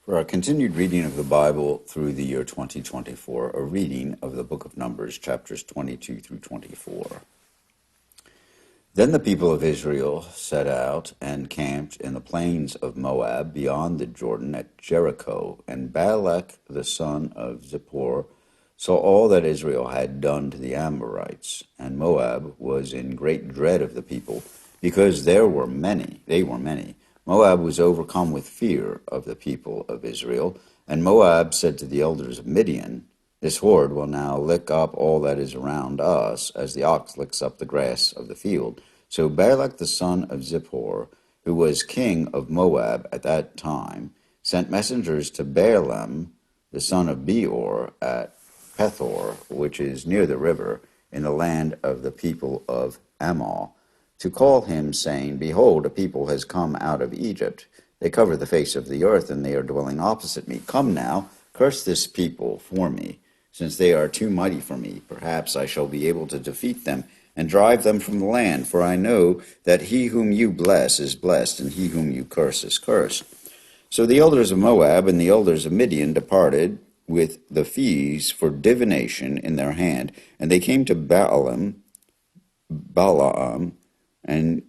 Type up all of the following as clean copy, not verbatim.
For our continued reading of the Bible through the year 2024, a reading of the book of Numbers, chapters 22 through 24. Then the people of Israel set out and camped in the plains of Moab beyond the Jordan at Jericho, and Balak the son of Zippor saw all that Israel had done to the Amorites, and Moab was in great dread of the people, because they were many. Moab was overcome with fear of the people of Israel, and Moab said to the elders of Midian, "This horde will now lick up all that is around us, as the ox licks up the grass of the field." So Balak the son of Zippor, who was king of Moab at that time, sent messengers to Balaam the son of Beor at Pethor, which is near the river, in the land of the people of Ammon, to call him, saying, "Behold, a people has come out of Egypt. They cover the face of the earth, and they are dwelling opposite me. Come now, curse this people for me, since they are too mighty for me. Perhaps I shall be able to defeat them and drive them from the land. For I know that he whom you bless is blessed, and he whom you curse is cursed." So the elders of Moab and the elders of Midian departed with the fees for divination in their hand, and they came to Balaam, and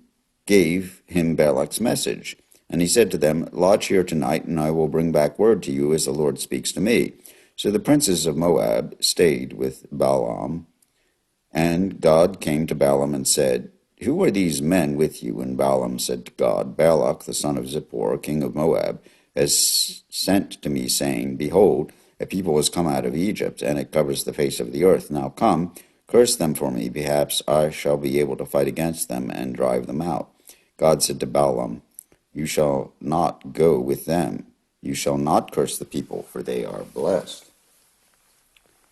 gave him Balak's message. And he said to them, "Lodge here tonight, and I will bring back word to you as the Lord speaks to me." So the princes of Moab stayed with Balaam, and God came to Balaam and said, "Who are these men with you?" And Balaam said to God, "Balak the son of Zippor, king of Moab, has sent to me, saying, Behold, a people has come out of Egypt, and it covers the face of the earth. Now come, curse them for me. Perhaps I shall be able to fight against them and drive them out." God said to Balaam, "You shall not go with them. You shall not curse the people, for they are blessed."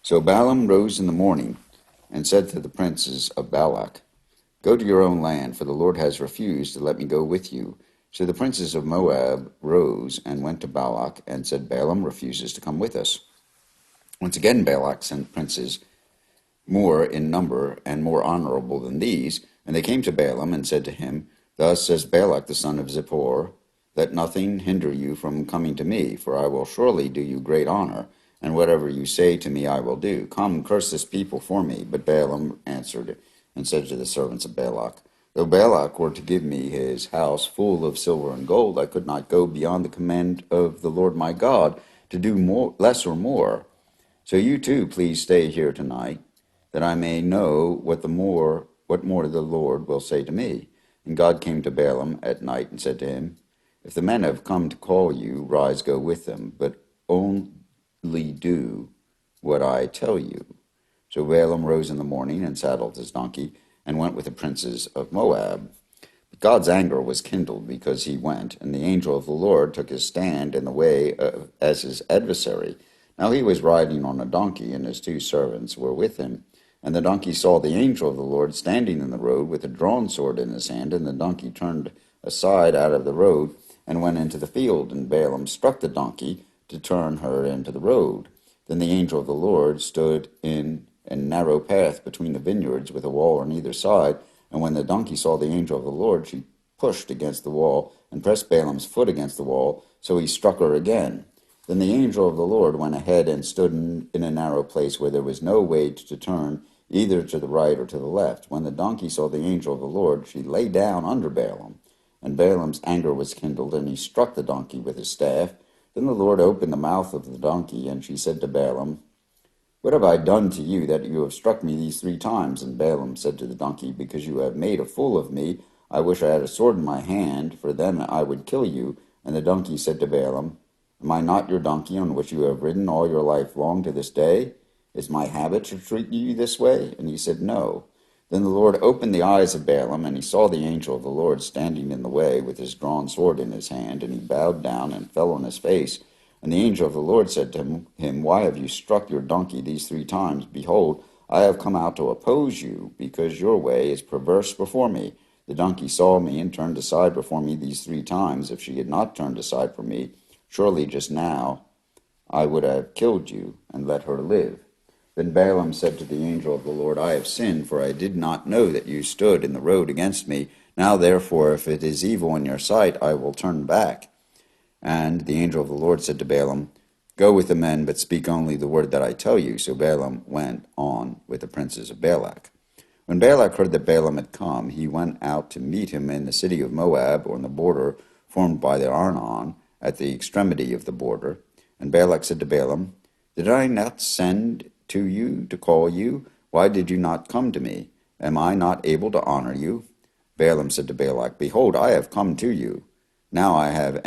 So Balaam rose in the morning and said to the princes of Balak, "Go to your own land, for the Lord has refused to let me go with you." So the princes of Moab rose and went to Balak and said, "Balaam refuses to come with us." Once again Balak sent princes more in number and more honorable than these, and they came to Balaam and said to him, "Thus says Balak the son of Zippor, let nothing hinder you from coming to me, for I will surely do you great honor, and whatever you say to me I will do. Come, curse this people for me." But Balaam answered and said to the servants of Balak, "Though Balak were to give me his house full of silver and gold, I could not go beyond the command of the Lord my God to do less or more. So you too, please stay here tonight, that I may know what more the Lord will say to me." And God came to Balaam at night and said to him, "If the men have come to call you, rise, go with them, but only do what I tell you." So Balaam rose in the morning and saddled his donkey and went with the princes of Moab. But God's anger was kindled because he went, and the angel of the Lord took his stand in the way as his adversary. Now he was riding on a donkey, and his two servants were with him. And the donkey saw the angel of the Lord standing in the road with a drawn sword in his hand, and the donkey turned aside out of the road and went into the field, and Balaam struck the donkey to turn her into the road. Then the angel of the Lord stood in a narrow path between the vineyards with a wall on either side, and when the donkey saw the angel of the Lord, she pushed against the wall and pressed Balaam's foot against the wall, so he struck her again. Then the angel of the Lord went ahead and stood in a narrow place where there was no way to turn either to the right or to the left. When the donkey saw the angel of the Lord, she lay down under Balaam, and Balaam's anger was kindled, and he struck the donkey with his staff. Then the Lord opened the mouth of the donkey, and she said to Balaam, "What have I done to you that you have struck me these 3 times? And Balaam said to the donkey, "Because you have made a fool of me, I wish I had a sword in my hand, for then I would kill you." And the donkey said to Balaam, "Am I not your donkey on which you have ridden all your life long to this day? Is my habit to treat you this way?" And he said, "No." Then the Lord opened the eyes of Balaam, and he saw the angel of the Lord standing in the way with his drawn sword in his hand, and he bowed down and fell on his face. And the angel of the Lord said to him, "Why have you struck your donkey these 3 times? Behold, I have come out to oppose you, because your way is perverse before me. The donkey saw me and turned aside before me these 3 times. If she had not turned aside from me, surely just now I would have killed you and let her live." Then Balaam said to the angel of the Lord, "I have sinned, for I did not know that you stood in the road against me. Now therefore, if it is evil in your sight, I will turn back." And the angel of the Lord said to Balaam, Go with the men, but speak only the word that I tell you. So Balaam went on with the princes of Balak. When Balak heard that Balaam had come, he went out to meet him in the city of Moab, on the border formed by the Arnon, at the extremity of the border. And Balak said to Balaam, Did I not send to you to call you? Why did you not come to me? Am I not able to honor you? Balaam said to Balak, Behold, I have come to you. Now have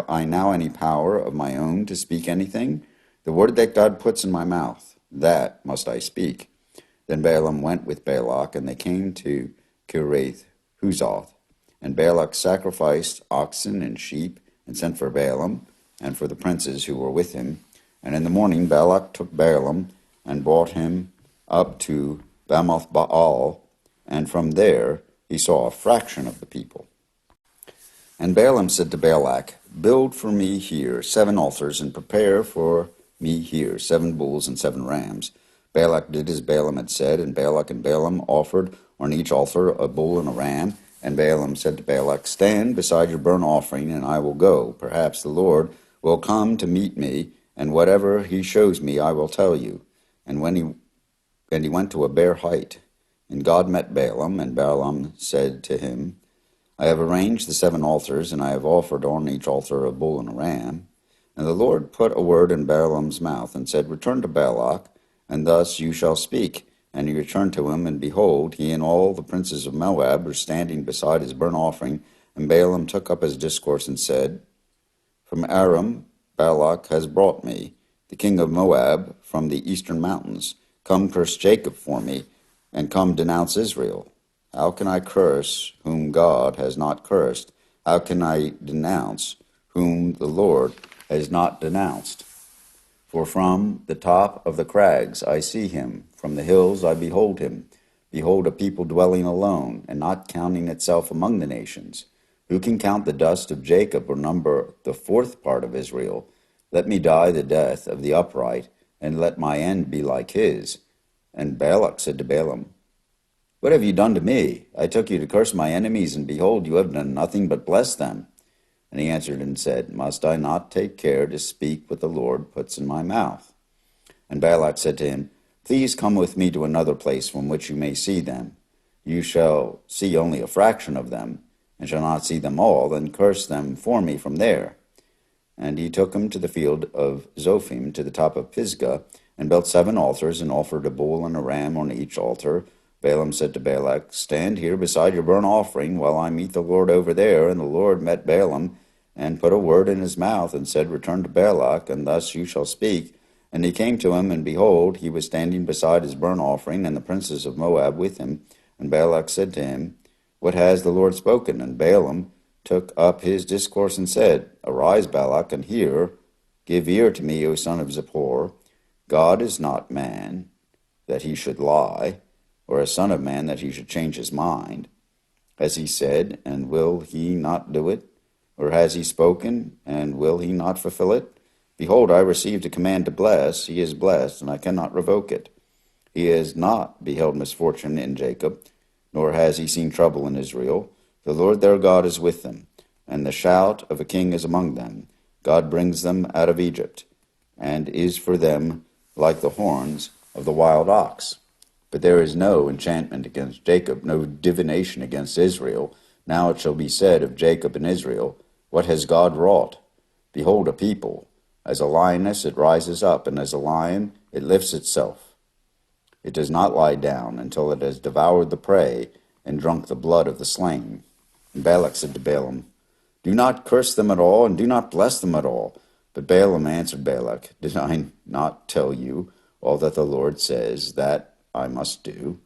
I now any power of my own to speak anything? The word that God puts in my mouth, that must I speak. Then Balaam went with Balak, and they came to Kiriath Huzoth. And Balak sacrificed oxen and sheep, and sent for Balaam, and for the princes who were with him. And in the morning Balak took Balaam, and brought him up to Bamoth Baal, and from there he saw a fraction of the people. And Balaam said to Balak, Build for me here 7 altars, and prepare for me here 7 bulls and 7 rams. Balak did as Balaam had said, and Balak and Balaam offered on each altar a bull and a ram. And Balaam said to Balak, Stand beside your burnt offering, and I will go. Perhaps the Lord will come to meet me, and whatever he shows me I will tell you. And he went to a bare height. And God met Balaam, and Balaam said to him, I have arranged the 7 altars, and I have offered on each altar a bull and a ram. And the Lord put a word in Balaam's mouth, and said, Return to Balak, and thus you shall speak. And he returned to him, and behold, he and all the princes of Moab were standing beside his burnt offering. And Balaam took up his discourse and said, From Aram Balak has brought me, the king of Moab, from the eastern mountains. Come curse Jacob for me, and come denounce Israel. How can I curse whom God has not cursed? How can I denounce whom the Lord has not denounced? For from the top of the crags I see him, from the hills I behold him. Behold, a people dwelling alone, and not counting itself among the nations. Who can count the dust of Jacob, or number the 4th part of Israel? Let me die the death of the upright, and let my end be like his. And Balak said to Balaam, What have you done to me? I took you to curse my enemies, and behold, you have done nothing but bless them. And he answered and said, Must I not take care to speak what the Lord puts in my mouth? And Balak said to him, Please come with me to another place from which you may see them. You shall see only a fraction of them, and shall not see them all, then curse them for me from there. And he took him to the field of Zophim, to the top of Pisgah, and built 7 altars, and offered a bull and a ram on each altar. Balaam said to Balak, Stand here beside your burnt offering, while I meet the Lord over there. And the Lord met Balaam, and put a word in his mouth, and said, Return to Balak, and thus you shall speak. And he came to him, and behold, he was standing beside his burnt offering, and the princes of Moab with him. And Balak said to him, What has the Lord spoken? And Balaam took up his discourse and said, Arise, Balak, and hear. Give ear to me, O son of Zippor. God is not man, that he should lie, or a son of man, that he should change his mind. Has he said, and will he not do it? Or has he spoken, and will he not fulfill it? Behold, I received a command to bless. He is blessed, and I cannot revoke it. He has not beheld misfortune in Jacob, nor has he seen trouble in Israel. The Lord their God is with them, and the shout of a king is among them. God brings them out of Egypt, and is for them like the horns of the wild ox. But there is no enchantment against Jacob, no divination against Israel. Now it shall be said of Jacob and Israel, What has God wrought? Behold, a people. As a lioness it rises up, and as a lion it lifts itself. It does not lie down until it has devoured the prey and drunk the blood of the slain. And Balak said to Balaam, Do not curse them at all, and do not bless them at all. But Balaam answered Balak, Did I not tell you all that the Lord says that I must do?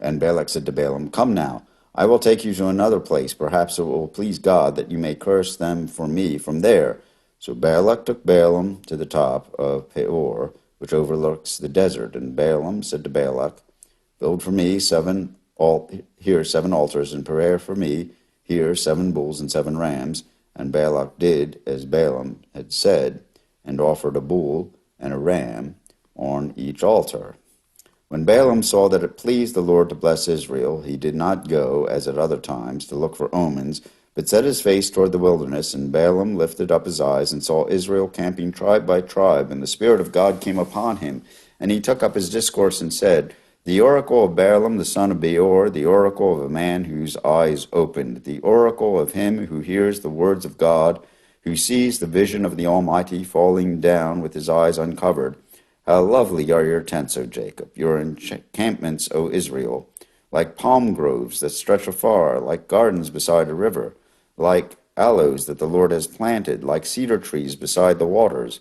And Balak said to Balaam, Come now, I will take you to another place. Perhaps it will please God that you may curse them for me from there. So Balak took Balaam to the top of Peor, which overlooks the desert. And Balaam said to Balak, Build for me 7 altars, and prepare for me here 7 bulls and 7 rams. And Balak did as Balaam had said, and offered a bull and a ram on each altar. When Balaam saw that it pleased the Lord to bless Israel, he did not go, as at other times, to look for omens, but set his face toward the wilderness. And Balaam lifted up his eyes and saw Israel camping tribe by tribe. And the Spirit of God came upon him. And he took up his discourse and said, The oracle of Balaam the son of Beor, the oracle of a man whose eyes opened, the oracle of him who hears the words of God, who sees the vision of the Almighty falling down with his eyes uncovered. How lovely are your tents, O Jacob, your encampments, O Israel, like palm groves that stretch afar, like gardens beside a river, like aloes that the Lord has planted, like cedar trees beside the waters.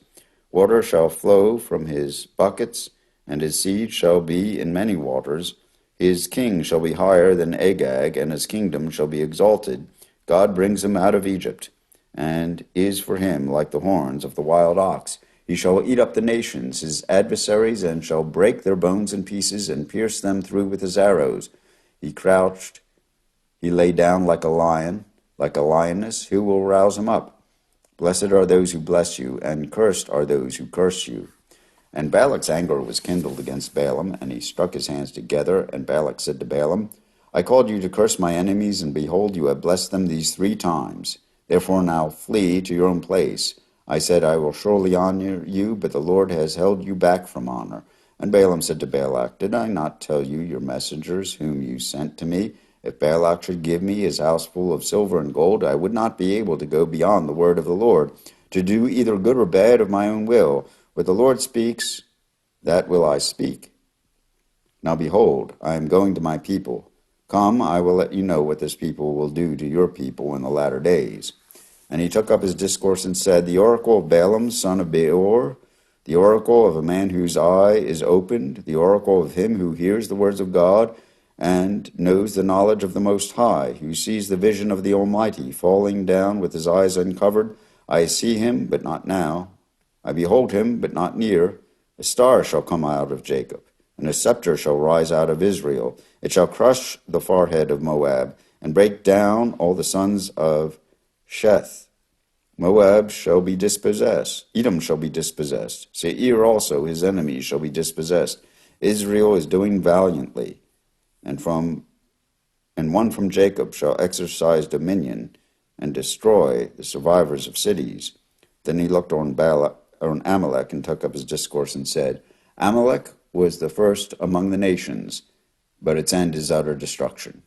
Water shall flow from his buckets, and his seed shall be in many waters. His king shall be higher than Agag, and his kingdom shall be exalted. God brings him out of Egypt, and is for him like the horns of the wild ox. He shall eat up the nations, his adversaries, and shall break their bones in pieces, and pierce them through with his arrows. He crouched, he lay down like a lion, like a lioness. Who will rouse him up? Blessed are those who bless you, and cursed are those who curse you. And Balak's anger was kindled against Balaam, and he struck his hands together. And Balak said to Balaam, I called you to curse my enemies, and behold, you have blessed them these 3 times. Therefore now flee to your own place. I said, I will surely honor you, but the Lord has held you back from honor. And Balaam said to Balak, Did I not tell you, your messengers, whom you sent to me? If Balak should give me his house full of silver and gold, I would not be able to go beyond the word of the Lord, to do either good or bad of my own will. What the Lord speaks, that will I speak. Now behold, I am going to my people. Come, I will let you know what this people will do to your people in the latter days. And he took up his discourse and said, The oracle of Balaam, son of Beor, the oracle of a man whose eye is opened, the oracle of him who hears the words of God, and knows the knowledge of the Most High, who sees the vision of the Almighty falling down with his eyes uncovered. I see him, but not now. I behold him, but not near. A star shall come out of Jacob, and a scepter shall rise out of Israel. It shall crush the forehead of Moab, and break down all the sons of Sheth. Moab shall be dispossessed. Edom shall be dispossessed. Seir also, his enemies, shall be dispossessed. Israel is doing valiantly, and one from Jacob shall exercise dominion and destroy the survivors of cities. Then he looked on Amalek and took up his discourse and said, Amalek was the first among the nations, but its end is utter destruction.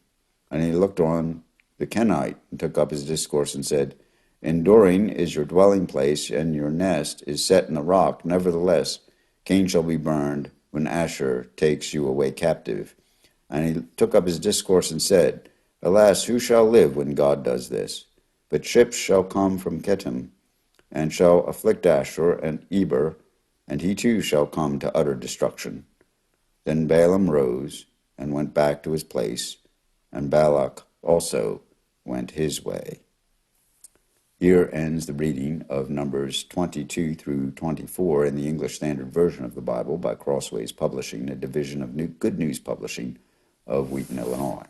And he looked on the Kenite and took up his discourse and said, Enduring is your dwelling place, and your nest is set in the rock. Nevertheless, Cain shall be burned when Asher takes you away captive. And he took up his discourse and said, Alas, who shall live when God does this? But ships shall come from Kittim, and shall afflict Asher and Eber, and he too shall come to utter destruction. Then Balaam rose and went back to his place, and Balak also went his way. Here ends the reading of Numbers 22 through 24 in the English Standard Version of the Bible by Crossways Publishing, a division of Good News Publishing of Wheaton, Illinois.